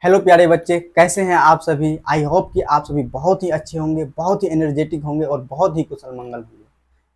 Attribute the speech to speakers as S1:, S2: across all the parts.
S1: Hello प्यारे बच्चे, कैसे हैं आप सभी। आई होप कि आप सभी बहुत ही अच्छे होंगे, बहुत ही एनर्जेटिक होंगे और बहुत ही कुशल मंगल होंगे,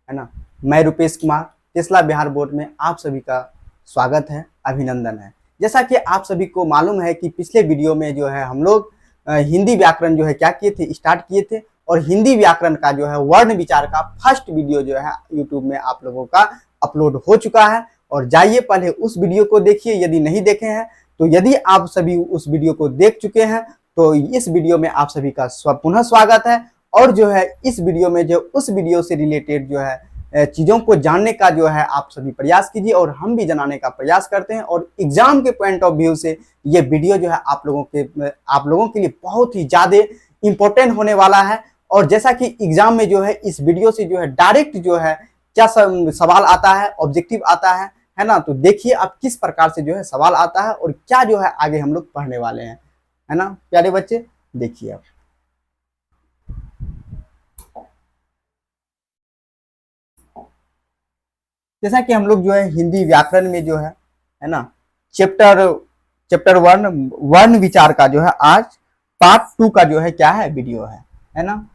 S1: है ना। मैं रुपेश कुमार टेस्ला बिहार बोर्ड में आप सभी का स्वागत है, अभिनंदन है। जैसा कि आप सभी को मालूम है कि पिछले वीडियो में जो है हम लोग हिंदी व्याकरण जो है क्या किए थे, स्टार्ट किए थे। और हिंदी व्याकरण का जो है वर्ण विचार का फर्स्ट वीडियो जो है यूट्यूब में आप लोगों का अपलोड हो चुका है। और जाइए पहले उस वीडियो को देखिए यदि नहीं देखे हैं तो। यदि आप सभी उस वीडियो को देख चुके हैं तो इस वीडियो में आप सभी का पुनः स्वागत है। और जो है इस वीडियो में जो उस वीडियो से रिलेटेड जो है चीज़ों को जानने का जो है आप सभी प्रयास कीजिए और हम भी जानने का प्रयास करते हैं। और एग्जाम के पॉइंट ऑफ व्यू से ये वीडियो जो है आप लोगों के लिए बहुत ही ज़्यादा इम्पोर्टेंट होने वाला है। और जैसा कि एग्जाम में जो है इस वीडियो से जो है डायरेक्ट जो है क्या सवाल आता है, ऑब्जेक्टिव आता है ना। तो देखिए अब किस प्रकार से जो है सवाल आता है और क्या जो है आगे हम लोग पढ़ने वाले हैं, है ना प्यारे बच्चे। देखिए अब जैसा कि हम लोग जो है हिंदी व्याकरण में जो है ना चैप्टर वर्ण विचार का जो है आज पार्ट 2 का जो है क्या है वीडियो है ना।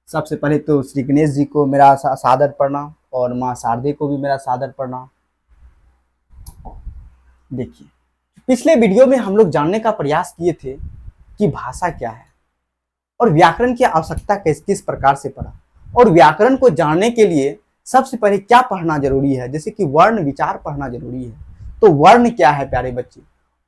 S1: सबसे पहले तो श्री गणेश जी को मेरा सादर प्रणाम और माँ शारदे को भी मेरा सादर प्रणाम। देखिए पिछले वीडियो में हम लोग जानने का प्रयास किए थे कि भाषा क्या है और व्याकरण की आवश्यकता किस प्रकार से पड़ा। और व्याकरण को जानने के लिए सबसे पहले क्या पढ़ना जरूरी है, जैसे कि वर्ण विचार पढ़ना जरूरी है। तो वर्ण क्या है प्यारे बच्चे,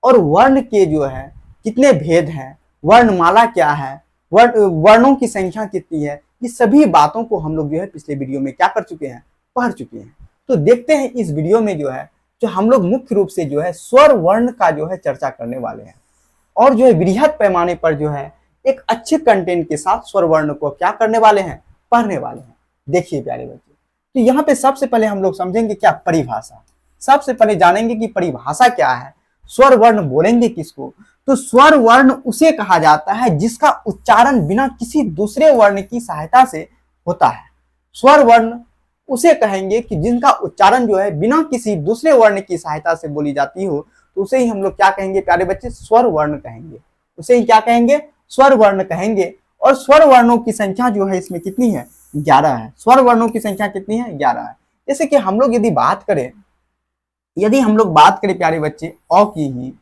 S1: और वर्ण के जो है कितने भेद हैं, वर्णमाला क्या है, वर्णों की संख्या कितनी है, ये सभी बातों को हम लोग जो है पिछले वीडियो में क्या कर चुके हैं, पढ़ चुके हैं। तो देखते हैं इस वीडियो में जो है जो हम लोग मुख्य रूप से जो है स्वर वर्ण का जो है चर्चा करने वाले हैं। और जो है वृहद पैमाने पर जो है एक अच्छे कंटेंट के साथ स्वर वर्ण को क्या करने वाले हैं, पढ़ने वाले हैं। देखिए प्यारे बच्चे, तो यहाँ पे सबसे पहले हम लोग समझेंगे क्या परिभाषा। सबसे पहले जानेंगे कि परिभाषा क्या है। स्वर वर्ण बोलेंगे किसको, तो स्वर वर्ण उसे कहा जाता है जिसका उच्चारण बिना किसी दूसरे वर्ण की सहायता से होता है। स्वर वर्ण उसे कहेंगे कि जिनका उच्चारण जो है बिना किसी दूसरे वर्ण की सहायता से बोली जाती हो, तो उसे ही हम लोग क्या कहेंगे प्यारे बच्चे, स्वर वर्ण कहेंगे। उसे ही क्या कहेंगे, स्वर वर्ण कहेंगे। और स्वर वर्णों की संख्या जो है इसमें कितनी है, 11 है। स्वर वर्णों की संख्या कितनी है, 11 है। जैसे कि हम लोग यदि हम लोग बात करें प्यारे बच्चे अ की ही,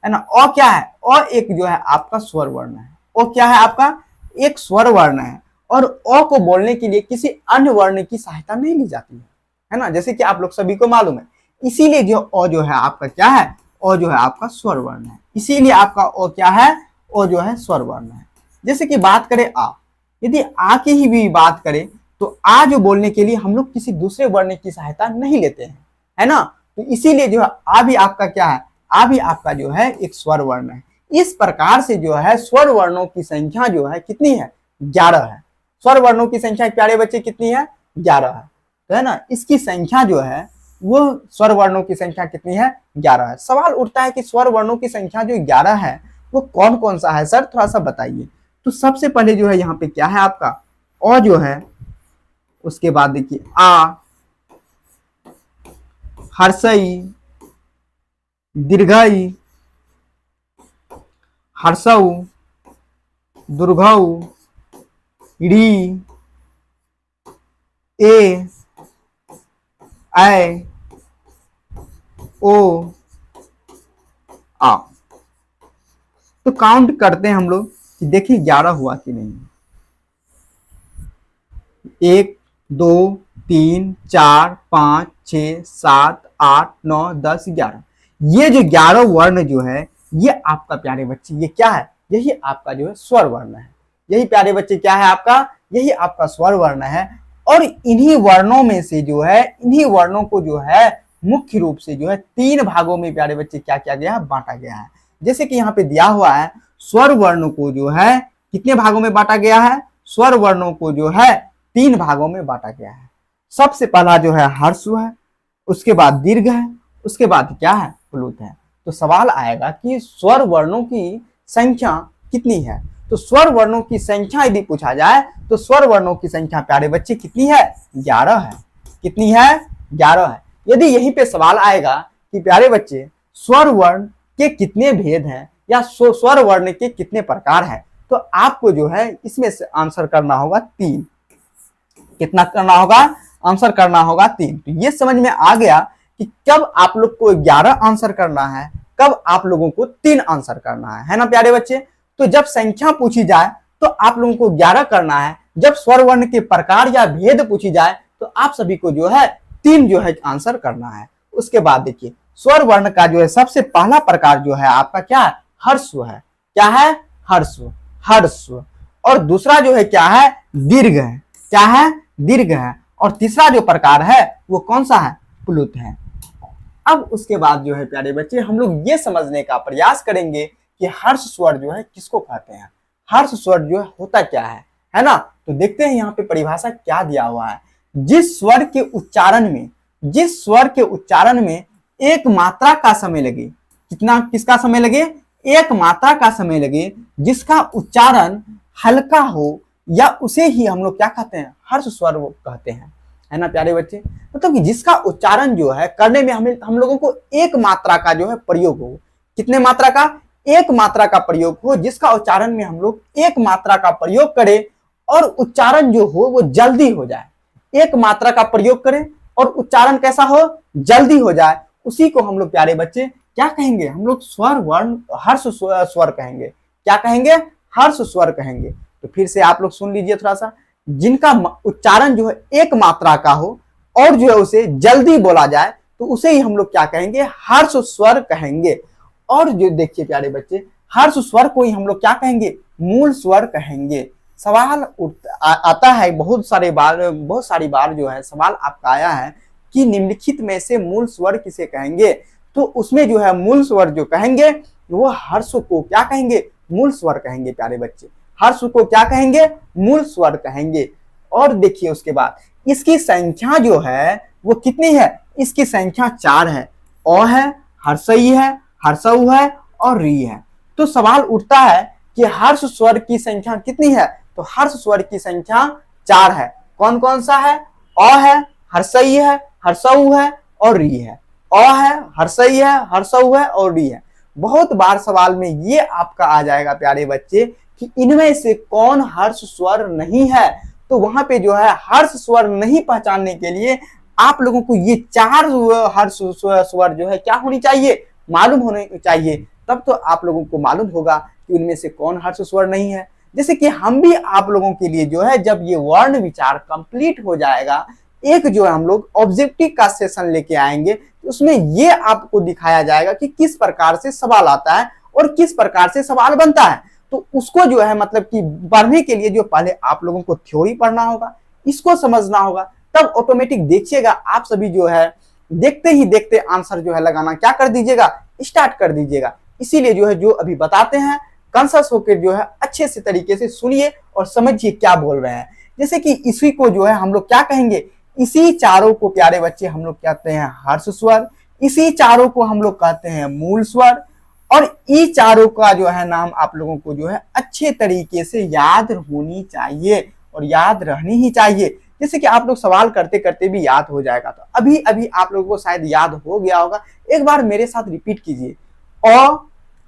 S1: है ना। अ क्या है, अ एक जो है आपका स्वर वर्ण है। अ क्या है आपका, एक स्वर वर्ण है। और अ को बोलने के लिए किसी अन्य वर्ण की सहायता नहीं ली जाती है ना, जैसे कि आप लोग सभी को मालूम है। इसीलिए जो अ जो है आपका क्या है, अ जो है आपका स्वर वर्ण है। इसीलिए आपका अ क्या है, अ जो है स्वर वर्ण है। जैसे कि बात करें आ, यदि आ की ही भी बात करें तो आ जो बोलने के लिए हम लोग किसी दूसरे वर्ण की सहायता नहीं लेते हैं, है ना। तो इसीलिए जो है आ भी आपका क्या है, आ भी आपका जो है एक स्वर वर्ण है। इस प्रकार से जो है स्वर वर्णों की संख्या जो है कितनी है, 11 है। स्वर वर्णों की संख्या प्यारे बच्चे कितनी है, 11 है, तो है ना। इसकी संख्या जो है वो स्वर वर्णों की संख्या कितनी है, 11 है। सवाल उठता है कि स्वर वर्णों की संख्या जो 11 है वो कौन कौन सा है सर, थोड़ा सा बताइए। तो सबसे पहले जो है यहाँ पे क्या है आपका अ जो है, उसके बाद देखिए आ, हर्षई, दीर्घई, हर्षऊ, दुर्घऊ, री, ए, ऐ, ओ, आ। तो काउंट करते हैं हम लोग कि देखिए 11 हुआ कि नहीं। 1 2 3 4 5 6 7 8 9 10 11। ये जो 11 वर्ण जो है ये आपका प्यारे बच्चे ये क्या है, यही आपका जो है स्वर वर्ण है। यही प्यारे बच्चे क्या है आपका, यही आपका स्वर वर्ण है। और इन्हीं वर्णों में से जो है, इन्हीं वर्णों को जो है मुख्य रूप से जो है 3 भागों में प्यारे बच्चे क्या किया गया है, बांटा गया है। जैसे कि यहाँ पे दिया हुआ है स्वर वर्णों को जो है कितने भागों में बांटा गया है, स्वर वर्णों को जो है 3 भागों में बांटा गया है। सबसे पहला जो है हर्षु है, उसके बाद दीर्घ है, उसके बाद क्या है, प्लुत है। तो सवाल आएगा कि स्वर वर्णों की संख्या कितनी है। तो स्वर वर्णों की संख्या यदि पूछा जाए तो स्वर वर्णों की संख्या प्यारे बच्चे कितनी है, 11 है। कितनी है, 11 है। यदि यहीं पे सवाल आएगा कि प्यारे बच्चे स्वर वर्ण के कितने भेद हैं या स्वर वर्ण के कितने प्रकार हैं। तो आपको जो है इसमें से आंसर करना होगा 3। कितना करना होगा? आंसर करना होगा 3। तो ये समझ में आ गया कि कब आप लोग को 11 आंसर करना है, कब आप लोगों को 3 आंसर करना है ना प्यारे बच्चे। तो जब संख्या पूछी जाए तो आप लोगों को 11 करना है, जब स्वर वर्ण के प्रकार या भेद पूछी जाए तो आप सभी को जो है 3 जो है आंसर करना है। उसके बाद देखिए स्वर वर्ण का जो है सबसे पहला प्रकार जो है आपका क्या है? हर्स्व है। क्या है? हर्स्व। हर्स्व। और दूसरा जो है क्या है? दीर्घ है। क्या है? दीर्घ है। और तीसरा जो प्रकार है वो कौन सा है? प्लुत है। अब उसके बाद जो है प्यारे बच्चे हम लोग ये समझने का प्रयास करेंगे कि हर्ष स्वर जो है किसको कहते हैं, हर्ष स्वर जो होता क्या है ना। तो देखते हैं यहाँ पे परिभाषा क्या दिया हुआ है। जिस स्वर के उच्चारण में एक मात्रा का समय लगे, कितना किसका समय लगे? एक मात्रा का समय लगे, जिसका उच्चारण हल्का हो या उसे ही हम लोग क्या कहते हैं? हर्ष स्वर कहते हैं, है ना प्यारे बच्चे। मतलब कि जिसका उच्चारण जो है करने में हम लोगों को एक मात्रा का जो है प्रयोग हो। कितने मात्रा का? एक मात्रा का प्रयोग हो, जिसका उच्चारण में हम लोग एक मात्रा का प्रयोग करें और उच्चारण जो हो वो जल्दी हो जाए। एक मात्रा का प्रयोग करें और उच्चारण कैसा हो? जल्दी हो जाए। उसी को हम लोग प्यारे बच्चे क्या कहेंगे? हम लोग स्वर वर्ण हर्ष स्वर कहेंगे। क्या कहेंगे? हर्ष स्वर कहेंगे। तो फिर से आप लोग सुन लीजिए थोड़ा सा। जिनका उच्चारण जो है एक मात्रा का हो और जो है उसे जल्दी बोला जाए तो उसे ही हम लोग क्या कहेंगे? हर्ष स्वर कहेंगे। और जो देखिए प्यारे बच्चे हर्ष स्वर को ही हम लोग क्या कहेंगे? मूल स्वर कहेंगे। सवाल आता है बहुत सारी बार जो है सवाल आपका आया है कि निम्नलिखित में से मूल स्वर किसे कहेंगे। तो उसमें जो है मूल स्वर जो कहेंगे वो हर्ष को क्या कहेंगे? मूल स्वर कहेंगे प्यारे बच्चे। हर्ष को क्या कहेंगे? मूल स्वर कहेंगे। और देखिए उसके बाद इसकी संख्या जो है वो कितनी है? इसकी संख्या 4 है। अ है, हर्षई है, हर्षऊ है और री है। तो सवाल उठता है कि हर्ष स्वर की संख्या कितनी है? तो हर्ष स्वर की संख्या 4 है। कौन कौन सा है? अ है, हर्षई है, हर्षऊ है और री है। अ है, हर्षई है, हर्षऊ है और री है। बहुत बार सवाल में ये आपका आ जाएगा प्यारे बच्चे कि इनमें से कौन हर्ष स्वर नहीं है। तो वहां पे जो है हर्ष स्वर नहीं पहचानने के लिए आप लोगों को ये 4 हर्ष स्वर जो है क्या होनी चाहिए? मालूम होने चाहिए। तब तो आप लोगों को मालूम होगा कि उनमें से कौन हर्ष स्वर नहीं है। जैसे कि हम भी आप लोगों के लिए जो है जब ये वर्ण विचार कंप्लीट हो जाएगा, एक जो है हम लोग ऑब्जेक्टिव का सेशन लेके आएंगे, तो उसमें ये आपको दिखाया जाएगा कि किस प्रकार से सवाल आता है और किस प्रकार से सवाल बनता है। तो उसको जो है मतलब कि पढ़ने के लिए जो पहले आप लोगों को थ्योरी पढ़ना होगा, इसको समझना होगा, तब ऑटोमेटिक देखिएगा आप सभी जो है देखते ही देखते आंसर जो है लगाना क्या कर दीजिएगा? स्टार्ट कर दीजिएगा। इसीलिए जो है जो अभी बताते हैं कॉन्शियस होकर जो है अच्छे से तरीके से सुनिए और समझिए क्या बोल रहे हैं। जैसे कि इसी को जो है हम लोग क्या कहेंगे? इसी चारों को प्यारे बच्चे हम लोग कहते हैं हर्ष स्वर, इसी चारों को हम लोग कहते हैं मूल स्वर। और ई चारों का जो है नाम आप लोगों को जो है अच्छे तरीके से याद होनी चाहिए और याद रहनी ही चाहिए। जैसे कि आप लोग सवाल करते करते भी याद हो जाएगा। तो अभी अभी आप लोगों को शायद याद हो गया होगा, एक बार मेरे साथ रिपीट कीजिए। अ,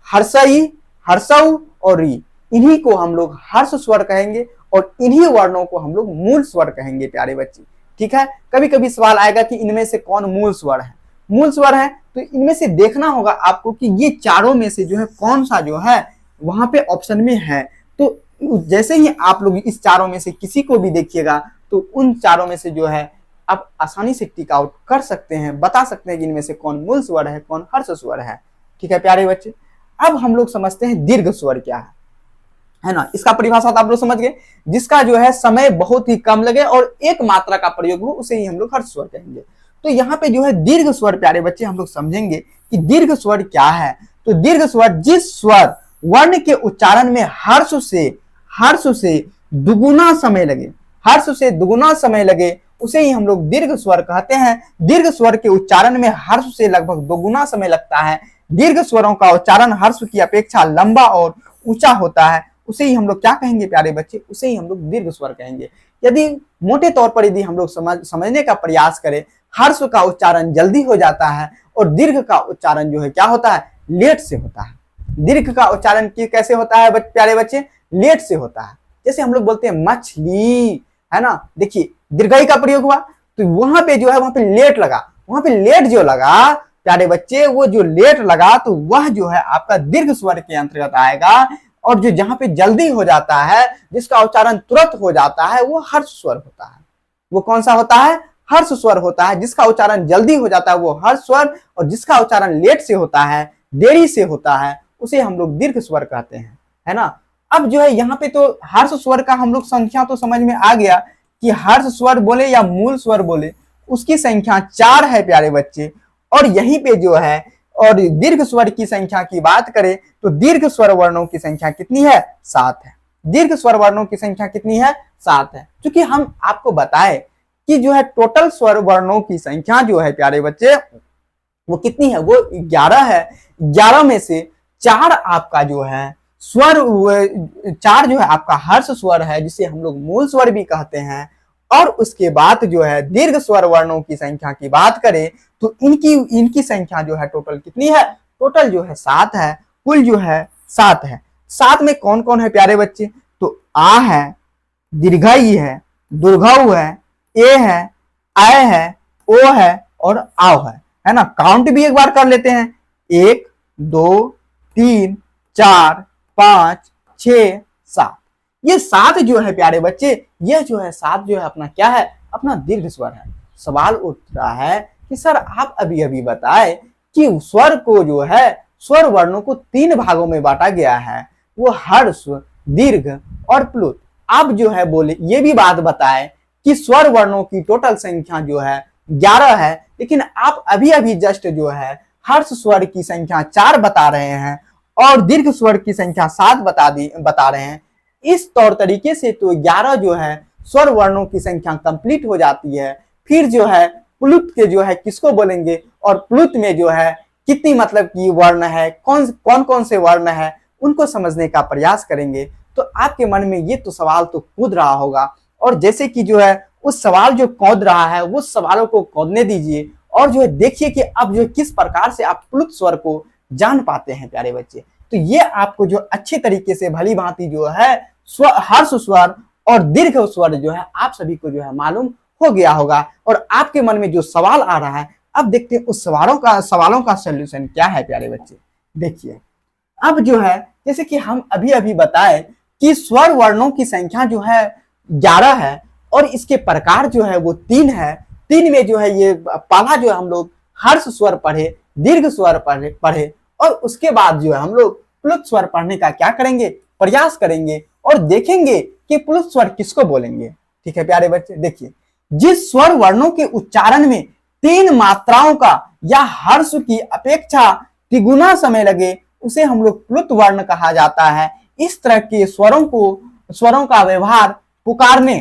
S1: हर्षई, हर्षऊ और री, इन्हीं को हम लोग हर्ष स्वर कहेंगे और इन्हीं वर्णों को हम लोग मूल स्वर कहेंगे प्यारे बच्चे। ठीक है। कभी कभी सवाल आएगा कि इनमें से कौन मूल स्वर है। मूल स्वर है तो इनमें से देखना होगा आपको कि ये चारों में से जो है कौन सा जो है वहां पे ऑप्शन में है। तो जैसे ही आप लोग इस चारों में से किसी को भी देखिएगा तो उन चारों में से जो है आप आसानी से टिक आउट कर सकते हैं, बता सकते हैं कि इनमें से कौन मूल स्वर है, कौन हर्ष स्वर है। ठीक है प्यारे बच्चे। अब हम लोग समझते हैं दीर्घ स्वर क्या है ना। इसका परिभाषा आप लोग समझ गए। जिसका जो है समय बहुत ही कम लगे और एक मात्रा का प्रयोग हो उसे ही हम लोग हर्ष स्वर कहेंगे। तो यहाँ पे जो है दीर्घ स्वर प्यारे बच्चे हम लोग समझेंगे कि दीर्घ स्वर क्या है। तो दीर्घ स्वर जिस स्वर वर्ण के उच्चारण में हर्ष से दुगुना समय लगे, हर्ष से दुगुना समय लगे उसे ही हम लोग दीर्घ स्वर कहते हैं। दीर्घ स्वर के उच्चारण में हर्ष से लगभग दोगुना समय लगता है। दीर्घ स्वरों का उच्चारण हर्ष की अपेक्षा लंबा और ऊंचा होता है, उसे ही हम लोग क्या कहेंगे प्यारे बच्चे? उसे ही हम लोग दीर्घ स्वर कहेंगे। यदि मोटे तौर पर यदि हम लोग समझने का प्रयास करें, हर्ष का उच्चारण जल्दी हो जाता है और दीर्घ का उच्चारण जो है क्या होता है? लेट से होता है। दीर्घ का उच्चारण कैसे होता है प्यारे बच्चे? लेट से होता है। जैसे हम लोग बोलते हैं मछली, है ना, देखिए दीर्घई का प्रयोग हुआ तो वहां पे जो है वहां पे लेट लगा, वहां पे लेट जो लगा प्यारे बच्चे, वो जो लेट लगा तो वह जो है आपका दीर्घ स्वर के अंतर्गत आएगा। और जो जहां पे जल्दी हो जाता है, जिसका उच्चारण तुरंत हो जाता है, वो हर्ष स्वर होता है। वो कौन सा होता है? हर्ष स्वर होता है। जिसका उच्चारण जल्दी हो जाता है वो हर्ष स्वर, और जिसका उच्चारण लेट से होता है, देरी से होता है, उसे हम लोग दीर्घ स्वर कहते हैं, है ना। अब जो है यहाँ पे तो हर्ष स्वर का हम लोग संख्या तो समझ में आ गया कि हर्ष स्वर बोले या मूल स्वर बोले, उसकी संख्या 4 है प्यारे बच्चे। और यहीं पे जो है और दीर्घ स्वर की संख्या की बात करें तो दीर्घ स्वर वर्णों की संख्या कितनी है? 7 है। दीर्घ स्वर वर्णों की संख्या कितनी है? 7 है। क्योंकि हम आपको बताए कि जो है टोटल स्वर वर्णों की संख्या जो है प्यारे बच्चे वो कितनी है? वो 11 है। 11 में से 4 आपका जो है स्वर, 4 जो है आपका हर्ष स्वर है, जिसे हम लोग मूल स्वर भी कहते हैं। और उसके बाद जो है दीर्घ स्वर वर्णों की संख्या की बात करें तो इनकी संख्या जो है टोटल कितनी है? टोटल जो है 7 है। कुल जो है 7 है। 7 में कौन कौन है प्यारे बच्चे? तो आ है, दीर्घई है, दुर्घऊ है, ए है, आय है, ओ है और आव है ना। काउंट भी एक बार कर लेते हैं। 1 2 3 4 5 6 7। ये 7 जो है प्यारे बच्चे, ये जो है 7 जो है अपना क्या है? अपना दीर्घ स्वर है। सवाल उठ रहा है कि सर आप अभी अभी बताए कि स्वर को जो है स्वर वर्णों को 3 भागों में बांटा गया है, वो हर्ष, दीर्घ और प्लुत। आप जो है बोले ये भी बात बताए कि स्वर वर्णों की टोटल संख्या जो है 11 है, लेकिन आप अभी अभी जस्ट जो है हर्ष स्वर की संख्या 4 बता रहे हैं और दीर्घ स्वर की संख्या 7 बता रहे हैं। इस तौर तरीके से तो 11 जो है स्वर वर्णों की संख्या कंप्लीट हो जाती है। फिर जो है प्लुत के जो है किसको बोलेंगे और प्लुत में जो है कितनी मतलब की वर्ण है, कौन कौन से वर्ण है, उनको समझने का प्रयास करेंगे। तो आपके मन में ये तो सवाल तो कूद रहा होगा, और जैसे कि जो है उस सवाल जो कूद रहा है वो सवालों को कूदने दीजिए और जो है देखिए कि अब जो किस प्रकार से आप प्लुत स्वर को जान पाते हैं प्यारे बच्चे। तो ये आपको जो अच्छे तरीके से भली भांति जो है हर्ष स्वर और दीर्घ स्वर जो है आप सभी को जो है मालूम हो गया होगा। और आपके मन में जो सवाल आ रहा है, अब देखते हैं उस सवालों का सलूशन क्या है प्यारे बच्चे। देखिए अब जो है जैसे कि हम अभी अभी बताए कि स्वर वर्णों की संख्या जो है 11 है और इसके प्रकार जो है वो 3 है। 3 में जो है ये पहला जो है हम लोग हर्ष स्वर पढ़े, दीर्घ स्वर पढ़े और उसके बाद जो है हम लोग प्लुत स्वर पढ़ने का क्या करेंगे? प्रयास करेंगे और देखेंगे कि प्लुत स्वर किसको बोलेंगे। ठीक है प्यारे बच्चे, देखिए जिस स्वर वर्णों के उच्चारण में 3 मात्राओं का या हर्ष की अपेक्षा तिगुना समय लगे उसे हम लोग प्लुत वर्ण कहा जाता है। इस तरह के स्वरों का व्यवहार पुकारने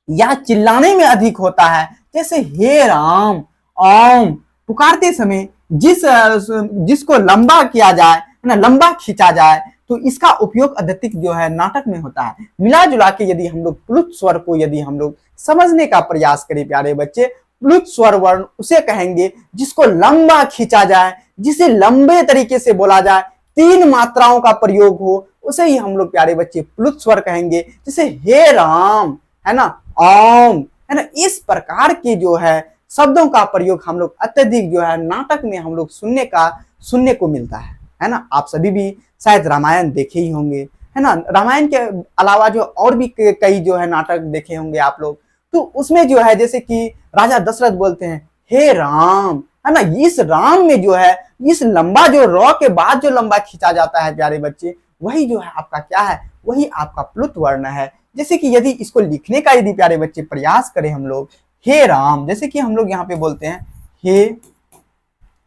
S1: या चिल्लाने में अधिक होता है। जैसे हे राम, ओम पुकारते समय जिसको लंबा किया जाए ना, लंबा खींचा जाए, तो इसका उपयोग अधिक जो है नाटक में होता है। मिला जुला के यदि हम लोग प्लुत स्वर को यदि हम लोग समझने का प्रयास करें प्यारे बच्चे, प्लुत स्वर वर्ण उसे कहेंगे जिसको लंबा खींचा जाए, जिसे लंबे तरीके से बोला जाए, 3 मात्राओं का प्रयोग हो, उसे ही हम लोग प्यारे बच्चे प्लुत स्वर कहेंगे। जैसे हे राम, है ना, ओम, है ना, इस प्रकार के जो है शब्दों का प्रयोग हम लोग अत्यधिक जो है नाटक में हम लोग सुनने को मिलता है ना। आप सभी भी शायद रामायण देखे ही होंगे, है ना। रामायण के अलावा जो और भी कई जो है नाटक देखे होंगे आप लोग। तो उसमें जो है जैसे कि राजा दशरथ बोलते हैं हे राम, है ना। इस राम में जो है इस लंबा जो रॉ के बाद जो लंबा खींचा जाता है प्यारे बच्चे, वही जो है आपका क्या है? वही आपका प्लुत वर्ण है। जैसे कि यदि इसको लिखने का यदि प्यारे बच्चे प्रयास करें हम लोग, हे राम, जैसे कि हम लोग यहाँ पे बोलते हैं हे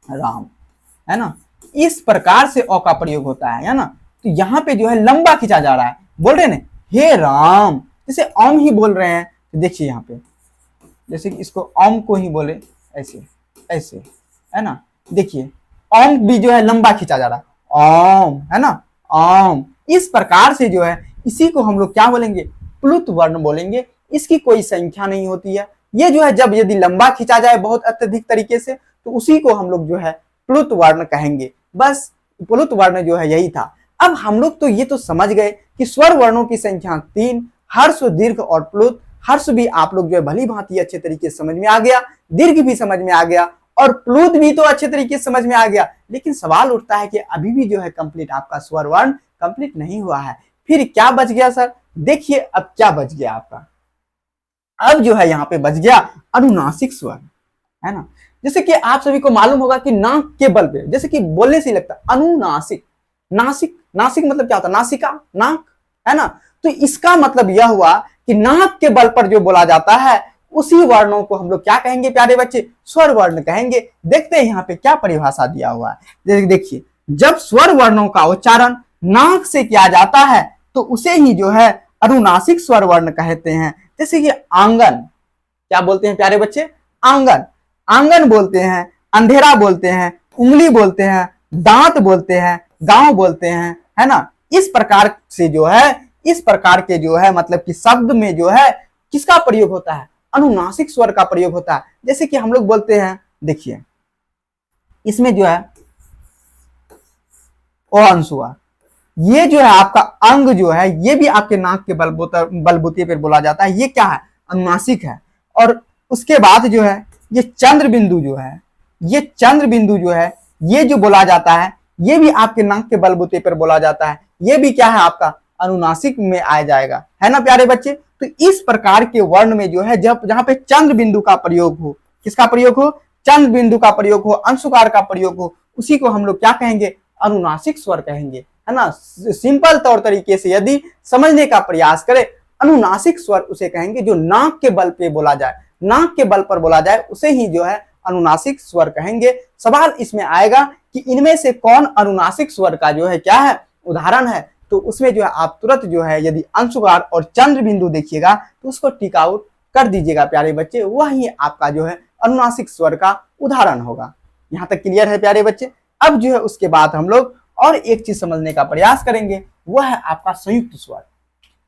S1: राम, है ना, इस प्रकार से अ का प्रयोग होता है ना। तो यहाँ पे जो है लंबा खींचा जा रहा है, बोल रहे हैं ना हे राम, जैसे ओम ही बोल रहे हैं। तो देखिए यहाँ पे जैसे कि इसको ओम को ही बोले ऐसे ऐसे, है ना। देखिए ओम भी जो है लंबा खींचा जा रहा है, ओम, है ना, ओम। इस प्रकार से जो है इसी को हम लोग क्या बोलेंगे? प्लुत वर्ण बोलेंगे। इसकी कोई संख्या नहीं होती है। ये जो है जब यदि लंबा खींचा जाए बहुत अत्यधिक तरीके से, तो उसी को हम लोग जो है प्लुत वर्ण कहेंगे। बस प्लुत वर्ण जो है यही था। अब हम लोग तो ये तो समझ गए कि स्वर वर्णों की संख्या 3, हर्ष, दीर्घ और प्लुत। हर्ष भी आप लोग जो है भली भांति अच्छे तरीके से समझ में आ गया, दीर्घ भी समझ में आ गया और प्लुत भी तो अच्छे तरीके से समझ में आ गया। लेकिन सवाल उठता है कि अभी भी जो है कंप्लीट आपका स्वर वर्ण कंप्लीट नहीं हुआ है। फिर क्या बच गया सर? देखिए अब क्या बच गया आपका। अब जो है यहाँ पे बच गया अनुनासिक स्वर, है ना। जैसे कि आप सभी को मालूम होगा कि नाक के बल पे, जैसे कि बोलने से ही लगता है अनुनासिक, नासिक, नासिक मतलब क्या होता है? नासिका, नाक, है ना। तो इसका मतलब यह हुआ कि नाक के बल पर जो बोला जाता है उसी वर्णों को हम लोग क्या कहेंगे प्यारे बच्चे? स्वर वर्ण कहेंगे। देखते हैं यहाँ पे क्या परिभाषा दिया हुआ है। देखिए, जब स्वर वर्णों का उच्चारण नाक से किया जाता है तो उसे ही जो है अनुनासिक स्वर वर्ण कहते हैं। जैसे कि आंगन, क्या बोलते हैं प्यारे बच्चे? आंगन, आंगन बोलते हैं, अंधेरा बोलते हैं, उंगली बोलते हैं, दांत बोलते हैं, गांव बोलते हैं, है ना। इस प्रकार से जो है, इस प्रकार के जो है मतलब कि शब्द में जो है किसका प्रयोग होता है? अनुनासिक स्वर का प्रयोग होता है। जैसे कि हम लोग बोलते हैं, देखिए इसमें जो है ओ अंश हुआ, ये जो है आपका अंग जो है ये भी आपके नाक के बलबूते पर बोला जाता है। ये क्या है? अनुनासिक है। और उसके बाद जो है ये चंद्र बिंदु जो है, ये चंद्र बिंदु जो है ये जो बोला जाता है ये भी आपके नाक के बलबूते पर बोला जाता है। ये भी क्या है? आपका अनुनासिक में आ जाएगा, है ना प्यारे बच्चे। तो इस प्रकार के वर्ण में जो है जब जहां पे चंद्र बिंदु का प्रयोग हो, किसका प्रयोग हो? चंद्र बिंदु का प्रयोग हो, अंशुकार का प्रयोग हो, उसी को हम लोग क्या कहेंगे? अनुनासिक स्वर कहेंगे, है ना। सिंपल तौर तरीके से यदि समझने का प्रयास करें, अनुनासिक स्वर उसे कहेंगे जो नाक के बल पे बोला जाए, नाक के बल पर बोला जाए उसे ही जो है अनुनासिक स्वर कहेंगे। सवाल इसमें आएगा कि इनमें से कौन अनुनासिक स्वर का जो है क्या है? उदाहरण है। तो उसमें जो है आप तुरंत जो है यदि अंशुकार और चंद्र बिंदु देखिएगा तो उसको टिक आउट कर दीजिएगा प्यारे बच्चे, वही आपका जो है अनुनासिक स्वर का उदाहरण होगा। यहाँ तक क्लियर है प्यारे बच्चे। अब जो है उसके बाद हम लोग और एक चीज समझने का प्रयास करेंगे, वह है आपका संयुक्त स्वर।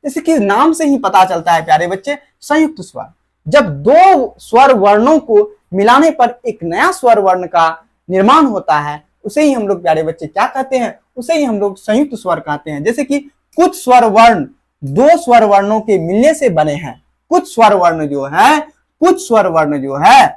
S1: जैसे कि नाम से ही पता चलता है प्यारे बच्चे, संयुक्त स्वर। जब दो स्वर वर्णों को मिलाने पर एक नया स्वर वर्ण का निर्माण होता है उसे ही हम लोग प्यारे बच्चे क्या कहते हैं? उसे ही हम लोग संयुक्त स्वर कहते हैं। जैसे कि कुछ स्वर वर्ण दो स्वर वर्णों के मिलने से बने हैं। कुछ स्वर वर्ण जो है, कुछ स्वर वर्ण जो है,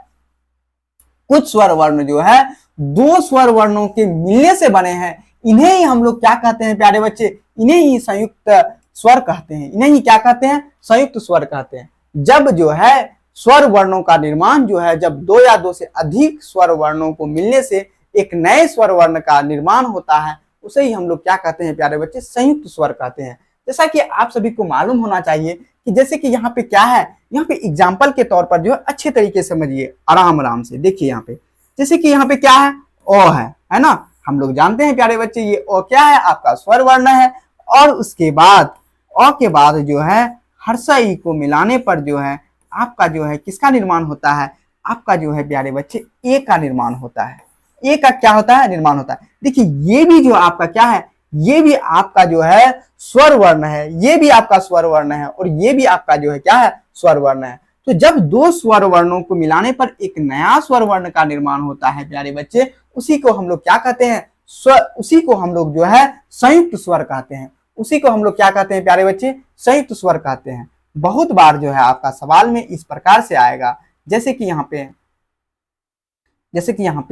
S1: कुछ स्वर वर्ण जो है दो स्वर वर्णों के मिलने से बने हैं। इन्हें ही हम लोग क्या कहते हैं प्यारे बच्चे? इन्हें ही संयुक्त स्वर कहते हैं। इन्हें ही क्या कहते हैं? संयुक्त स्वर कहते हैं। जब जो है स्वर वर्णों का निर्माण जो है, जब दो या दो से अधिक स्वर वर्णों को मिलने से एक नए स्वर वर्ण का निर्माण होता है उसे ही हम लोग क्या कहते हैं प्यारे बच्चे? संयुक्त स्वर कहते हैं। जैसा कि आप सभी को मालूम होना चाहिए कि जैसे कि यहाँ पे क्या है, यहाँ पे एग्जाम्पल के तौर पर जो है अच्छे तरीके से समझिए, आराम आराम से देखिए। यहाँ पे जैसे कि यहाँ पे क्या है? ओ है ना। हम लोग जानते हैं प्यारे बच्चे ये ओ क्या है? आपका स्वर वर्ण है। और उसके बाद ओ के बाद जो है हर्षई को मिलाने पर जो है आपका जो है किसका निर्माण होता है? आपका जो है प्यारे बच्चे ए का निर्माण होता है। ए का क्या होता है? निर्माण होता है। देखिए ये भी जो आपका क्या है? ये भी आपका जो है स्वर वर्ण है, ये भी आपका स्वर वर्ण है और ये भी आपका जो है क्या है? स्वर वर्ण है। तो जब दो स्वर वर्णों को मिलाने पर एक नया स्वर वर्ण का निर्माण होता है प्यारे बच्चे, उसी को हम लोग क्या कहते हैं? उसी को हम लोग जो है संयुक्त स्वर कहते हैं। उसी को हम लोग क्या कहते हैं प्यारे बच्चे? संयुक्त स्वर कहते हैं। बहुत बार जो है आपका सवाल में इस प्रकार से आएगा, जैसे कि यहाँ पे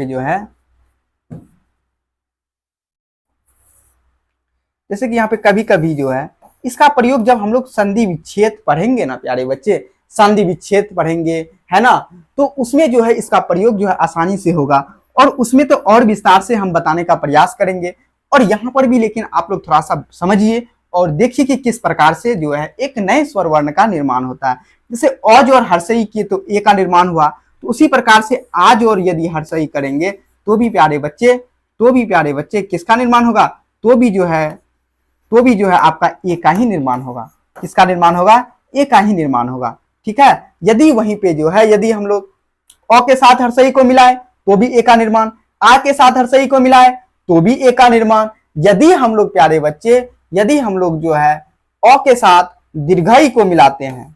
S1: जो है, जैसे कि यहाँ पे कभी कभी जो है इसका प्रयोग जब हम लोग संधि विच्छेद पढ़ेंगे ना प्यारे बच्चे, संधि विच्छेद पढ़ेंगे, है ना, तो उसमें जो है इसका प्रयोग जो है आसानी से होगा और उसमें तो और विस्तार से हम बताने का प्रयास करेंगे। और यहाँ पर भी लेकिन आप लोग थोड़ा सा समझिए और देखिए कि किस प्रकार से जो है एक नए स्वर वर्ण का निर्माण होता है। जैसे औज और हर्षई की तो ए का निर्माण हुआ, तो उसी प्रकार से आज और यदि हर्षई करेंगे तो भी प्यारे बच्चे किसका निर्माण होगा? तो भी जो है आपका ए का ही निर्माण होगा। किसका निर्माण होगा? ए का ही निर्माण होगा। ठीक है। यदि वहीं पे जो है यदि हम लोग अ के साथ हर्षई को मिलाए तो भी ए का निर्माण, आ के साथ हर्षई को मिलाए तो भी ए का निर्माण। यदि हम लोग प्यारे बच्चे यदि हम लोग जो है अ के साथ दीर्घई को मिलाते हैं,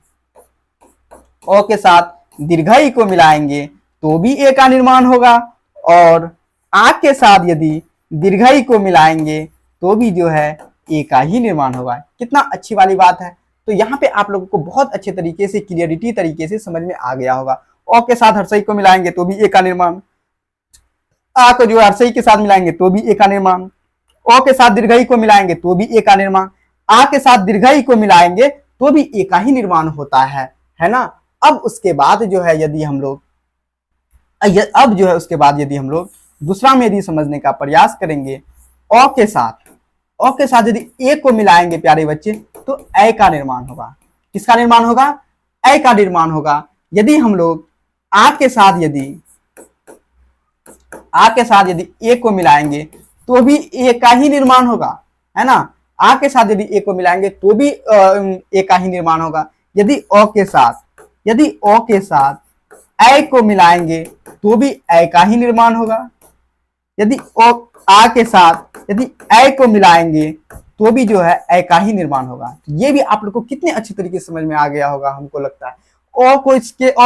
S1: अ के साथ दीर्घई को मिलाएंगे तो भी ए का निर्माण होगा। और आ के साथ यदि दीर्घई को मिलाएंगे तो भी जो है ए का ही निर्माण होगा। कितना अच्छी वाली बात है। तो यहाँ पे आप लोगों को बहुत अच्छे तरीके से, क्लियरिटी तरीके से समझ में आ गया होगा। अ के साथ हर्षई को मिलाएंगे तो भी ए का निर्माण, आ को जो हर्षई के साथ मिलाएंगे तो भी ए का निर्माण, ओ के साथ दीर्घई को मिलाएंगे तो भी ए का निर्माण, आ के साथ दीर्घई को मिलाएंगे तो भी ए का ही निर्माण होता है ना। अब उसके बाद जो है यदि हम लोग अब जो है उसके बाद यदि हम लोग दूसरा में यदि समझने का प्रयास करेंगे, अ के साथ यदि ए को मिलाएंगे प्यारे बच्चे तो ए का निर्माण होगा। किसका निर्माण होगा? ए का निर्माण होगा। यदि हम लोग आ के साथ यदि ए को मिलाएंगे तो भी ए का ही निर्माण होगा, है ना। आ के साथ यदि ए को मिलाएंगे तो भी ए का ही निर्माण होगा। यदि अ के साथ ए को मिलाएंगे तो भी ए का ही निर्माण होगा। यदि आ के साथ यदि ए को मिलाएंगे तो भी जो है ए का ही निर्माण होगा। ये भी आप लोग को कितने अच्छे तरीके से समझ में आ गया होगा, हमको लगता है। अ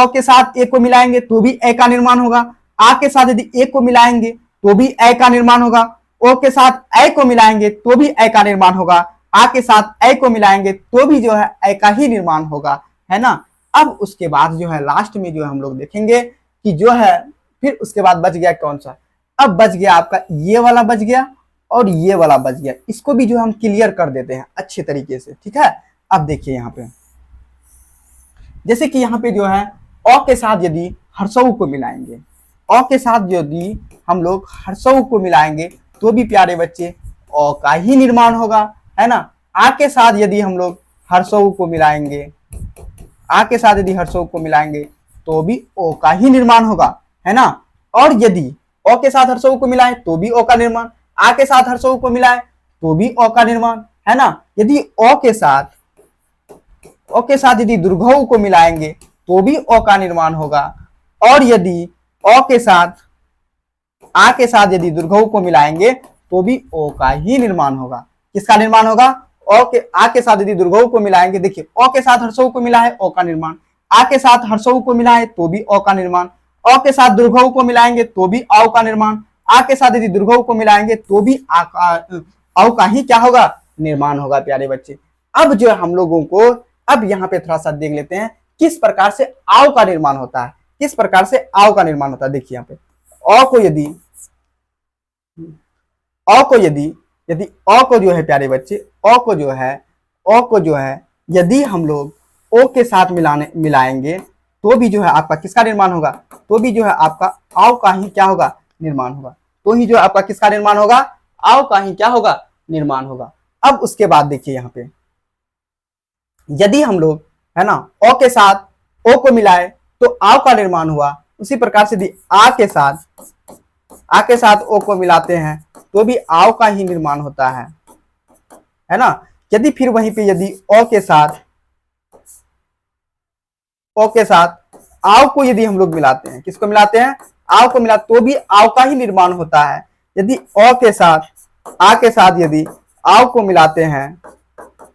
S1: के साथ ए को मिलाएंगे तो भी ए का निर्माण होगा। आ के साथ यदि ए को मिलाएंगे तो भी ए का निर्माण होगा। ओ के साथ ए को मिलाएंगे तो भी ए का निर्माण होगा। आ के साथ ए को मिलाएंगे तो भी जो है ए का ही निर्माण होगा, है ना। अब उसके बाद जो है लास्ट में जो है हम लोग देखेंगे कि जो है फिर उसके बाद बच गया कौन सा। अब बच गया आपका ये वाला बच गया और ये वाला बच गया। इसको भी जो हम क्लियर कर देते हैं अच्छे तरीके से, ठीक है। अब देखिए यहाँ पे जैसे कि यहाँ पे जो है अ के साथ यदि हर्षऊ को मिलाएंगे, अ के साथ यदि हम लोग हर्षऊ को मिलाएंगे तो भी प्यारे बच्चे अ का ही निर्माण होगा, है ना। आ के साथ यदि हम लोग हर्षऊ को मिलाएंगे, आ के साथ यदि हर्षऊ को मिलाएंगे तो भी ओ का ही निर्माण होगा, है ना। और यदि ओ के साथ हर्षऊ को मिलाएं तो भी ओ का निर्माण, आ के साथ हर्षऊ को मिलाएं तो भी ओ का निर्माण, है ना। यदि ओ के साथ यदि दीर्घऊ को मिलाएंगे तो भी ओ का निर्माण होगा। और यदि ओ के साथ आ के साथ यदि दीर्घऊ को मिलाएंगे तो भी ओ का ही निर्माण होगा। किसका निर्माण होगा? आ के साथ यदि दीर्घऊ को मिलाएंगे, देखिए ओ के साथ हर्षऊ को मिला है, ओ का निर्माण। आ के साथ हर्षऊ को मिला है तो भी ओ का निर्माण। अ के साथ दीर्घऊ को मिलाएंगे तो भी औ का निर्माण। आ के साथ यदि दीर्घऊ को मिलाएंगे तो भी औ का ही क्या होगा? निर्माण होगा प्यारे बच्चे। अब जो हम लोगों को अब यहाँ पे थोड़ा सा देख लेते हैं किस प्रकार से आव का निर्माण होता है, किस प्रकार से आव का निर्माण होता है। देखिए यहाँ पे अ को जो है प्यारे बच्चे अ को जो है यदि हम लोग ओ के साथ मिलाएंगे तो भी जो है आपका किसका निर्माण होगा? तो भी जो है आपका आव का ही क्या होगा? निर्माण होगा। तो ही जो है आपका किसका निर्माण होगा? आव का ही क्या होगा? निर्माण होगा। अब उसके बाद देखिए यहाँ पे यदि हम लोग, है ना, ओ के साथ ओ को मिलाए तो आव का निर्माण हुआ। उसी प्रकार से यदि आ के साथ ओ को मिलाते हैं तो भी आव का ही निर्माण होता है ना। यदि फिर वहीं पे यदि ओ के साथ आव को यदि हम लोग मिलाते हैं, किसको मिलाते हैं? आव को मिला तो भी आव का ही निर्माण होता है। यदि ओ के साथ आ के साथ यदि आव को मिलाते हैं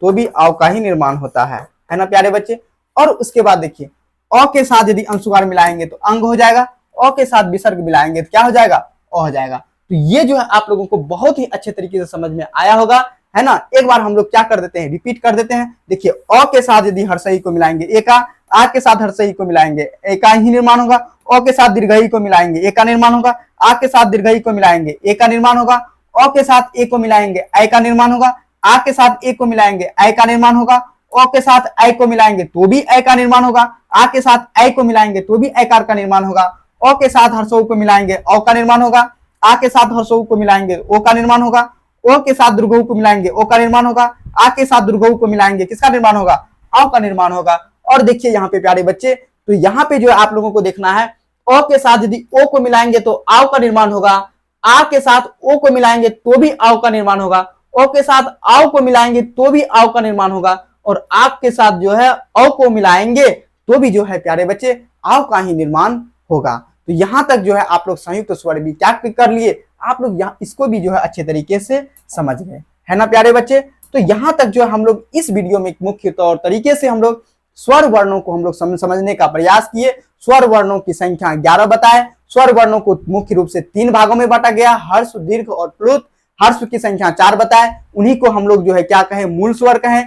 S1: तो भी आव का ही निर्माण होता है ना प्यारे बच्चे। और उसके बाद देखिए अ के साथ यदि अंशुकार मिलाएंगे तो अंग हो जाएगा, अ के साथ विसर्ग मिलाएंगे तो क्या हो जाएगा? अ हो जाएगा। तो ये जो है आप लोगों को बहुत ही अच्छे तरीके से समझ में आया होगा, है ना। एक बार हम लोग क्या कर देते हैं, रिपीट कर देते हैं। देखिए अ के साथ यदि हर्षई को मिलाएंगे ए का, आ के साथ हर्षई को मिलाएंगे ए का ही निर्माण होगा। अ के साथ दीर्घई को मिलाएंगे ए का निर्माण होगा। आ के साथ दीर्घई को मिलाएंगे ए का निर्माण होगा। अ के साथ ए को मिलाएंगे ए का निर्माण होगा। आ के साथ ए को मिलाएंगे ए का निर्माण होगा। अ के साथ ए को मिलाएंगे तो भी ए का निर्माण होगा। आ के साथ ए को मिलाएंगे तो भी एकार का निर्माण होगा। अ के साथ हर्षऊ को मिलाएंगे औ का निर्माण होगा। आ के साथ हर्षऊ को मिलाएंगे ओ का निर्माण होगा। ओ के साथ दीर्घऊ को मिलाएंगे ओ का निर्माण होगा। आ के साथ दीर्घऊ को मिलाएंगे किसका निर्माण होगा? औ का निर्माण होगा। और देखिए यहाँ पे प्यारे बच्चे, तो यहाँ पे जो है आप लोगों को देखना है, ओ के साथ यदि ओ को मिलाएंगे तो आव का निर्माण होगा। आ के साथ ओ को मिलाएंगे तो भी आव का निर्माण होगा। ओ के साथ आव को मिलाएंगे तो भी आव का निर्माण होगा। और आव के साथ जो है औ को मिलाएंगे तो भी जो है प्यारे बच्चे आव का ही निर्माण होगा। तो यहाँ तक जो है आप लोग संयुक्त स्वर भी क्या कर लिए, आप लोग यहाँ इसको भी जो है अच्छे तरीके से समझ गए, है ना प्यारे बच्चे। तो यहाँ तक जो है हम लोग इस वीडियो में मुख्य तौर तरीके से हम लोग स्वर वर्णों को हम लोग समझने का प्रयास किए। स्वर वर्णों की संख्या 11 बताए, स्वर वर्णों को मुख्य रूप से 3 भागों में बांटा गया, हर्ष, दीर्घ और प्लुत। हर्ष की संख्या 4 बताए, उन्हीं को हम लोग जो है क्या कहें, मूल स्वर कहें।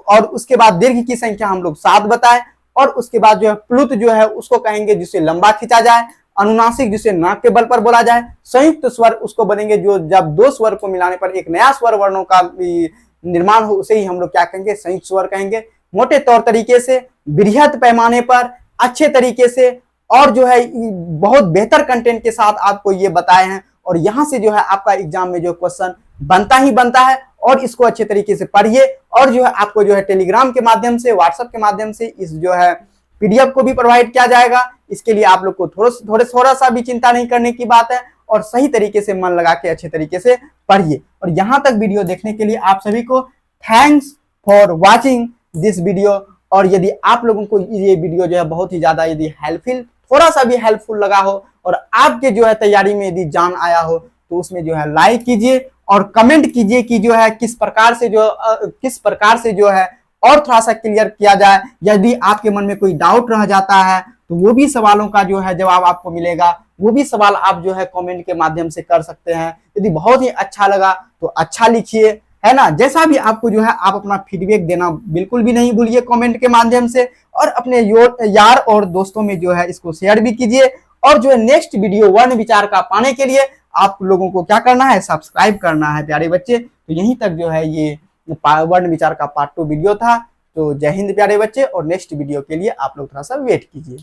S1: और उसके बाद दीर्घ की संख्या हम लोग 7 बताए, और उसके बाद जो है प्लुत जो है उसको कहेंगे जिसे लंबा खींचा जाए, अनुनासिक जिसे नाक के बल पर बोला जाए, संयुक्त स्वर उसको बनेंगे जो जब 2 स्वर को मिलाने पर एक नया स्वर वर्णों का निर्माण हो, उसे ही हम लोग क्या कहेंगे, संयुक्त स्वर कहेंगे। मोटे तौर तरीके से बृहत पैमाने पर अच्छे तरीके से और जो है बहुत बेहतर कंटेंट के साथ आपको ये बताए हैं, और यहां से जो है आपका एग्जाम में जो क्वेश्चन बनता ही बनता है। और इसको अच्छे तरीके से पढ़िए, और जो है आपको जो है टेलीग्राम के माध्यम से, व्हाट्सएप के माध्यम से इस जो है पीडीएफ को भी प्रोवाइड किया जाएगा। इसके लिए आप लोग को थोड़ा सा भी चिंता नहीं करने की बात है, और सही तरीके से मन लगा के अच्छे तरीके से पढ़िए। और यहां तक वीडियो देखने के लिए आप सभी को thanks for watching this video. और यदि आप लोगों को ये वीडियो जो है बहुत ही ज्यादा यदि हेल्पफुल, थोड़ा सा भी हेल्पफुल लगा हो, और आपके जो है तैयारी में यदि जान आया हो, तो उसमें जो है लाइक कीजिए और कमेंट कीजिए कि जो है किस प्रकार से जो है और थोड़ा सा क्लियर किया जाए। यदि आपके मन में कोई डाउट रह जाता है तो वो भी सवालों का जो है जवाब आपको मिलेगा, वो भी सवाल आप जो है कमेंट के माध्यम से कर सकते हैं। यदि बहुत ही अच्छा लगा तो अच्छा लिखिए, है ना। जैसा भी आपको जो है आप अपना फीडबैक देना बिल्कुल भी नहीं भूलिए कमेंट के माध्यम से, और अपने यार और दोस्तों में जो है इसको शेयर भी कीजिए। और जो है नेक्स्ट वीडियो वर्ण विचार का पाने के लिए आप लोगों को क्या करना है, सब्सक्राइब करना है प्यारे बच्चे। तो यहीं तक जो है ये वर्ण विचार का पार्ट 2 वीडियो था। तो जय हिंद प्यारे बच्चे, और नेक्स्ट वीडियो के लिए आप लोग थोड़ा सा वेट कीजिए।